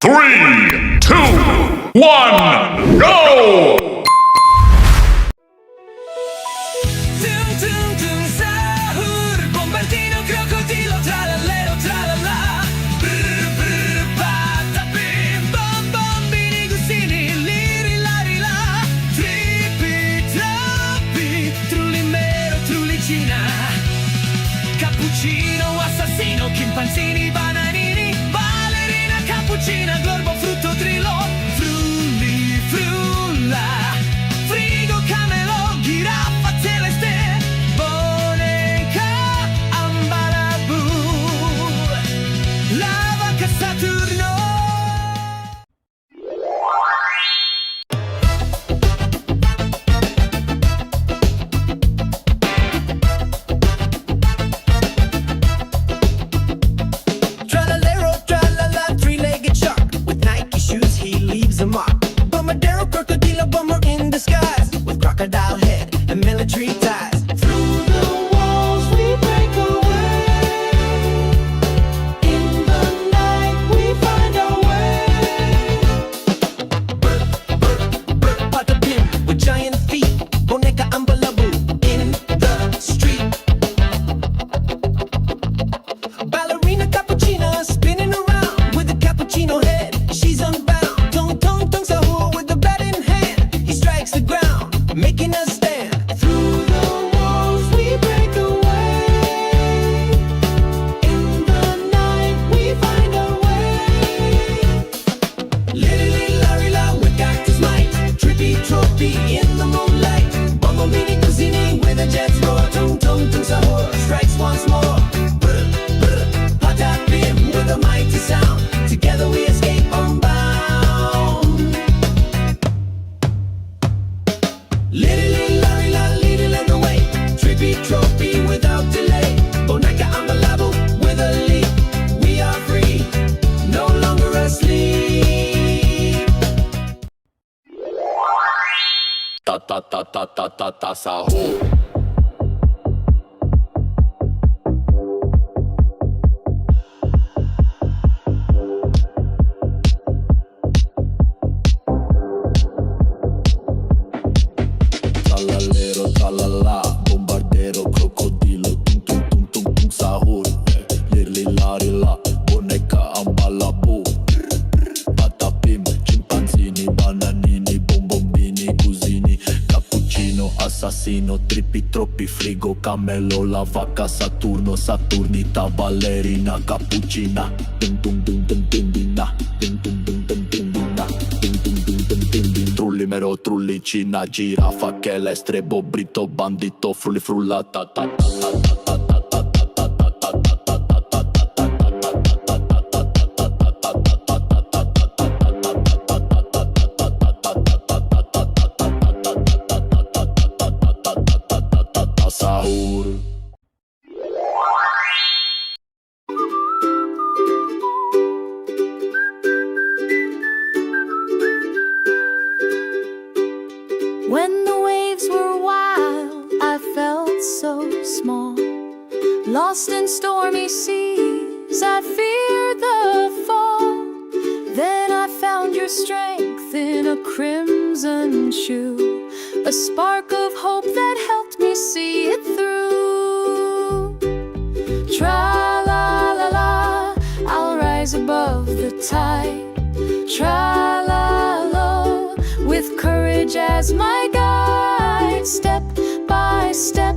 3, 2, 1, go! Tung tung tung sahur, bombardino, crocodilo, trallalero trallala Brr brr patapim, bom bombini, gustini, liri lari la Trippi troppi, trullimero, trullicina Cappuccino, assassino, chimpanzini, bananini Balerina Capuccina, glorbo, frutto, trillo Frulli, frulla Frigo, camelo, giraffa, celeste Boneca, ambalabu La vacca Saturno Tralalero trallala, three-legged shark With Nike shoes he leaves a mark Bombardero, crocodilo, bomber in disguise With crocodile head and military ties Through the walls we break away In the night we find our way Brr, brr, brr, patapim With giant feet, boneca ambalabu In the street Balerina Capuccina spinning around with a cappuccino head. She's unbound. Tung Tung Tung Sahur with the bat in hand. He strikes the ground, making us stand. Through the walls we break away. In the night we find our way. Lily Larry La with cactus might. Trippy trophy in the moonlight. Bongo mini cuisine with a jet's roar. Tung Tung Tung Sahur strikes once more. Brr brr Patapim with a mighty sound. Together we escape unbound. Lily Larry La, leading the way. Trippy trophy without delay. Boneca ambalabu with a leap. We are free, no longer asleep. Ta ta ta ta ta ta ta sahur. Trallalero trallala, bombardero, crocodilo, tung tung tung tung tung sahur. Lirli lari la, boneca ambalabu. Patapim, chimpanzini, bananini, bombombini, cusini, cappuccino, assassino, trippi troppi, frigo, camelo, la vacca Saturno, Saturnita, Balerina, Capuccina, tung tung tung tung tung dina, tung tung tung tung tung dina, tung tung tung tung tung din, trullimero, trullicina, giraffa, celeste, bobrito, bandito, frulli frullata, ta ta ta ta ta ta ta ta ta ta ta. Sahur. When the waves were wild, I felt so small. Lost in stormy seas, I feared the fall. Then I found your strength in a crimson shoe, a spark of hope that helped me see it through. Tra-la-la-la, I'll rise above the tide. Tra-la-la, with courage as my guide. Step by step,